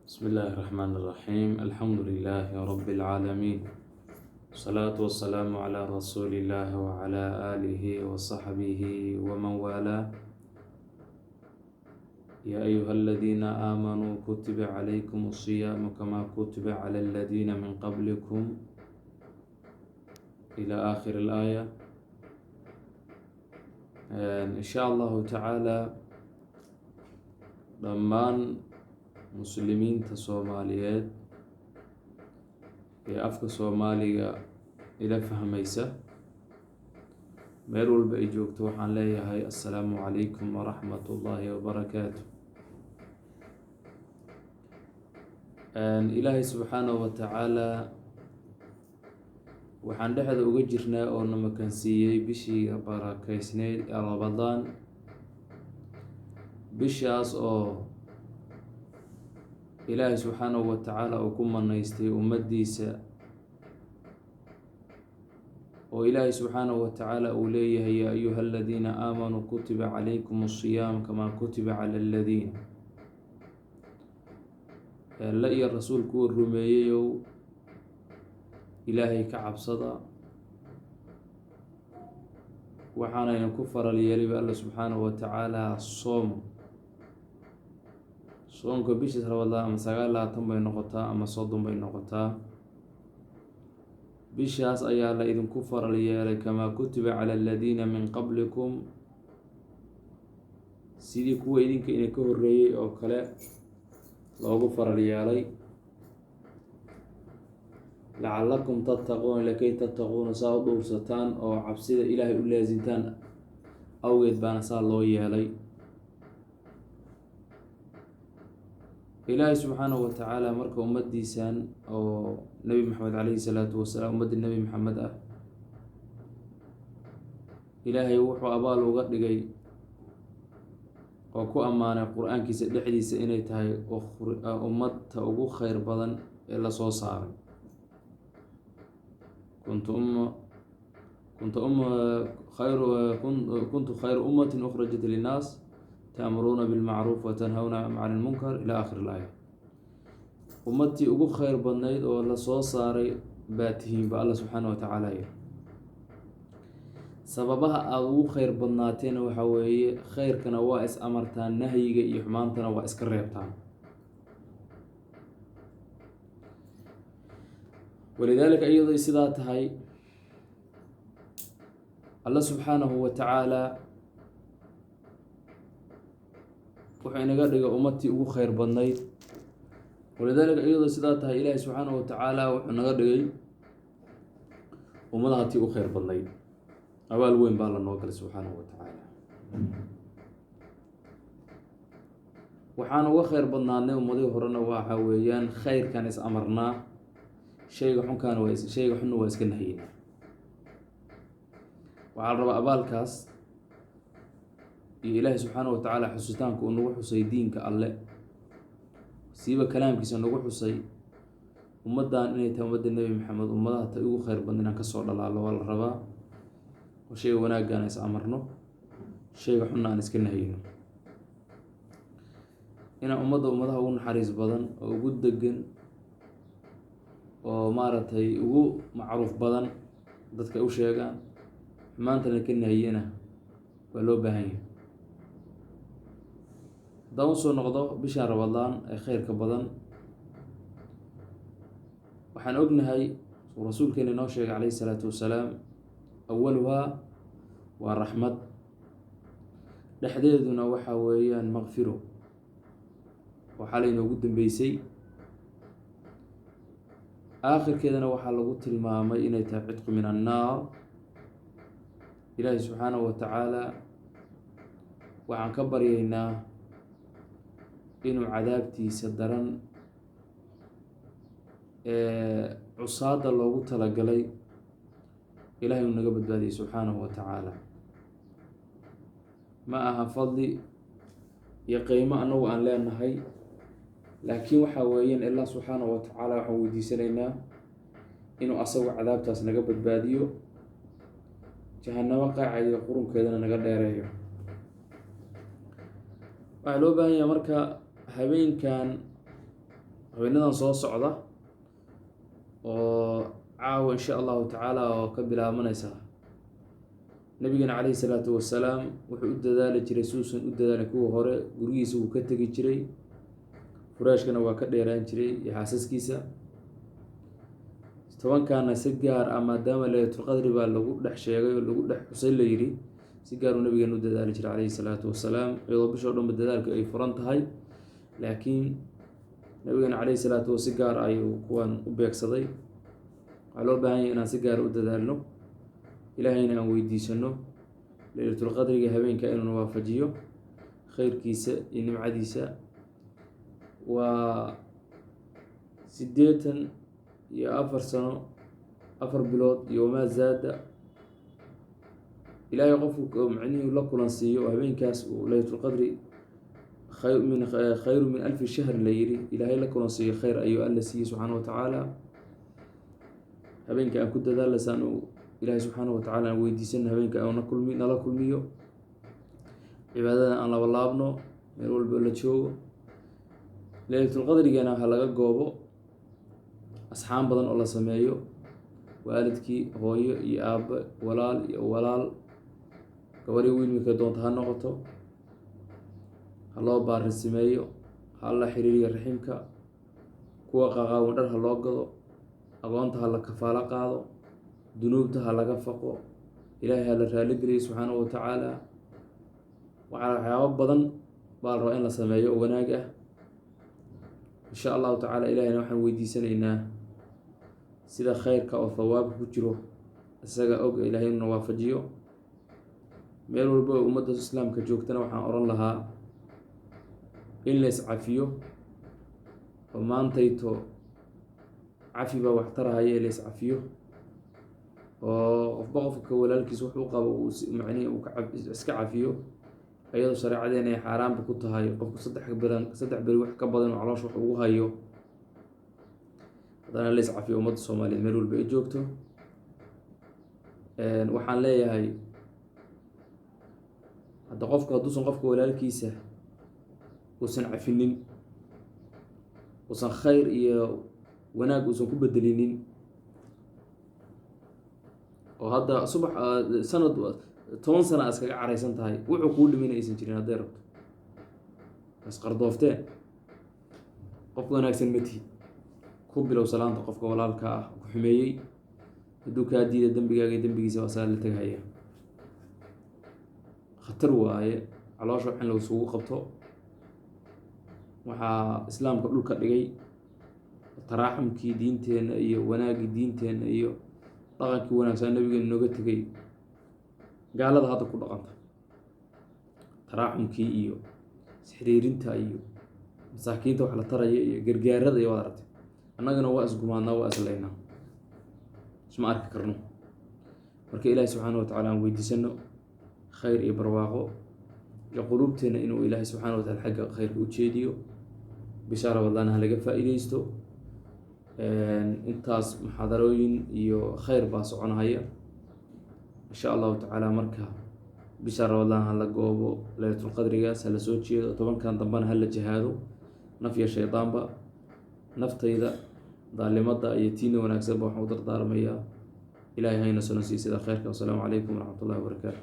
بسم الله الرحمن الرحيم الحمد لله رب العالمين والصلاة والسلام على رسول الله وعلى آله وصحبه ومن والاه يا أيها الذين آمنوا كتب عليكم الصيام كما كتب على الذين من قبلكم إلى آخر الآية. إن شاء الله تعالى dhammaan muslimiinta soomaaliyeed ee afka soomaaliga ila fahmaysa meel walba ay joogto waxaan leeyahay assalaamu calaykum waraxmat ullaahi wabarakaatu. ilaahay subxaanahu wa tacaalaa waxaan dhexda uga jirnaa oo na makansiiyey bishii barakeysneyd ee Ramadaan, bishaas oo ilaahay subxaanahu wa tacaala uu ku manaystay ummaddiisa, oo ilaahay subxaanahu wa tacaala uu leeyahay yaa ayuha aladiina aamanuu kutiba calaykum asiyaam kamaa kutiba cala aladiina. alla iyo rasuulku uu rumeeyeyow ilaahay ka cabsada, waxaanayna ku faral yeelayba alla subxaanahu wa tacaala soonka bishiis Ramadaan ama 29 bay noqotaa ama 30 bay noqotaa. bishaas ayaa la idinku faral yeelay kamaa kutiba cala aladiina min qablikum, sidii kuwa idinka ina ka horreeyey oo kale loogu faral yeelay, lacallakum tattaquuna lakay tattaquuna, saa u dhowrsataan oo cabsida ilaahay u laasintaan awgeed baana saa loo yeelay. ilaahay subxaanahu wa tacaala marka ummaddiisan oo nebi maxamed calayhi salaatu wasalaam ummadda nebi maxamed ah, ilaahay wuxuu abaal uga dhigay oo ku ammaanay qur-aankiisa dhexdiisa inay tahay ummadta ugu kheyr badan ee lasoo saaray. kuntu khayra ummatin ukhrajat linnaas ta'muruuna bilmacruuf watanhawna cani lmunkar ilaa aakhir ilaaya. ummadtii ugu kheyr badnayd oo lasoo saaray baa tihiin ba alla subxaana wa tacaala yiri. sababaha aada ugu kheyr badnaateena waxaa weeye kheyrkana waa is amartaan, nahyiga iyo xumaantana waa iska reebtaan. walidaalika iyadoo sidaa tahay, alla subxaanahu wa tacaala wuxuu inaga dhigay ummadtii ugu kheyr badnayd. walidaalika iyadoo sidaa tahay, ilaahay subxaanahu wa tacaala wuxuu naga dhigay ummadaha tii u kheyr badnayd. abaal weyn baa la noo galay subxaanahu wa tacaala. waxaan uga kheyr badnaadnay ummadihii horena waxa weeyaan kheyrkan is amarnaa, shayga xunna waa iska nahiynaa. waxaa la rabaa abaalkaas iyo ilaahay subxaanahu wa tacaala xusitaanka uu nagu xusay diinka alle, siiba kalaamkiisa nagu xusay ummaddan inay tahay ummadda nebi maxamed, ummadaha ta ugu kheyr badna inaan kasoo dhalaalo waa la rabaa. oo shayga wanaaggaan is amarno, shayga xunna aan iska nahayno, inaan ummadaha ugu naxariis badan oo ugu degan oo maaragtay ugu macruuf badan dadka u sheegaan, xumaantana ka nahiyana waa loo baahan yahay. haddaan usoo noqdo bishaan Ramadaan ee kheyrka badan, waxaan ognahay uu rasuulkeena inoo sheegay calayhi salaatu wasalaam, awaluhaa waa raxmad, dhexdeeduna waxa weeyaan maqfiro, waxaa laynoogu dambeysay, aakhirkeedana waxaa lagu tilmaamay inay tahay cidqu min annaar. ilaahay subxaanahu wa tacaala waxaan ka baryaynaa inuu cadaabtiisa daran ee cusaada loogu talagalay ilaahay uu naga badbaadiyay subxaanahu wa tacaala. ma aha fadli iyo qiimo annagu aan leenahay, laakiin waxaa weeyaan allah subxaanahu wa tacaala waxaan weydiisanaynaa inuu asagu cadaabtaas naga badbaadiyo, jahanamo qaacaya qurunkeedana naga dheereeyo. waxaa loo baahan yahay marka habeenkan haweenadan soo socda oo caawa insha allahu tacaala oo ka bilaabanaysa nabigeena calayhi salaatu wasalaam wuxuu u dadaali jiray suusan u dadaalay kuwa hore, gurigiisa wuu ka tegi jiray, furaashkana waa ka dheeraan jiray iyo xaasaskiisa. tobankaana si gaar ah maadaama laylatulqadri baa lagu dhex sheegay oo lagu dhex xusay la yidhi, si gaar uu nabigeena u dadaali jiray calayhi salaatu wasalaam, iyadoo bishoo dhanba dadaalka ay furan tahay, laakiin nabigeena calayhi salaatu wa si gaar ayuu kuwan u beegsaday. waxaa loo baahan yahay inaan si gaar u dadaalno, ilaahayna aan weydiisano laylatulqadriga habeenka inuuna waafajiyo khayrkiisa iyo nimcadiisa. waa 84 sano 4 bilood iyo wamaa zaada ilaahay qofku macnihii la kulan siiyo oo habeenkaas uu laylatulqadri khayru min 1000 shahr la yidhi, ilaahay la kulan siiyo khayr ayuu alla siiyey subxaana wa tacaala. habeenka aan ku dadaalasaan uu ilaahay subxaana wa tacaala aan weydiisano habeenka nala kulmiyo, cibaadada aan laba laabno, meel walba la joogo. laylatulqadrigana waxaa laga goobo asxaam badan oo la sameeyo, waalidkii, hooyo iyo aabbo, walaal iyo walaal, gabadhi wiilmika doonta ha noqoto, ha loo baarisimeeyo, ha la xiriiriyo raximka, kuwa qaqaawan dhar ha loo gado, agoonta ha la kafaalo qaado, dunuubta ha laga faqo, ilaahay ha la raaligeliyo subxaana wa tacaala. waxyaabo badan baa la rabaa in la sameeyo oo wanaag ah. insha allahu tacaala ilaahayna waxaan weydiisanaynaa sida khayrka oo thawaabka ku jiro isaga og ilaahay inuna waafajiyo. meel walba oo ummadda islaamka joogtana waxaan oran lahaa in la iscafiyo, oo maantayto cafi baa wax tarahaya la iscafiyo, oo qofba qofka walaalkiis wuxuu qabo macnihi uu iska cafiyo, iyadoo shareecadeena ay xaaraanba ku tahay qofku 3 beri wax ka badan oo caloosha wax ugu hayo. haddana la iscafiyo ummadda soomaaliyeed meel walba ay joogto. waxaan leeyahay hadda hadduusan qofka walaalkiisa uusan cafinin, uusan khayr iyo wanaag uusan ku bedelinin, oo hadda subax sanad 10 sana iskaga caraysan tahay, wuxuu kuu dhimin aysan jirin, hadday rabto isqardooftee, qofka wanaagsan ma tihid. ku bilow salaanta qofka walaalka ah ku xumeeyey, hadduu kaa diida dembigaaga iyo dembigiisa waa saa la tegahaya. khatar waaye caloosha wax in lagusugu qabto. waxaa islaamka dhulka dhigay taraaxumkii diinteenna iyo wanaaggii diinteenna iyo dhaqankii wanaagsan nabigeena nooga tegay, gaalada hadda ku dhaqanta. taraaxumkii iyo isxiriirinta iyo masaakiinta wax la taraya iyo gargaarada iyo waad aragtay. annagana waa isgumaadnaa, waa islaynaa, isma arki karno. marka ilaahay subxaana wa tacaala aan weydiisano khayr iyo barwaaqo iyo quluubteena inuu ilaahay subxaana wa taala xagga khayrka u jeediyo. bisha rabadaan ha laga faa-iideysto. intaas muxaadarooyin iyo khayr baa soconahaya insha allahu tacaala. marka bisha rabadaan ha la goobo laylatulqadrigaas, ha la soo jeedo, 10kan dambana ha la jihaado, naf iyo shaydaanba. naftayda daalimada iyo tiina wanaagsanba waxaan u dardaarmayaa ilaahay hayna soo nasiiyo sida khayrka. wasalaamu calaykum waraxmatullahi wabarakaatu.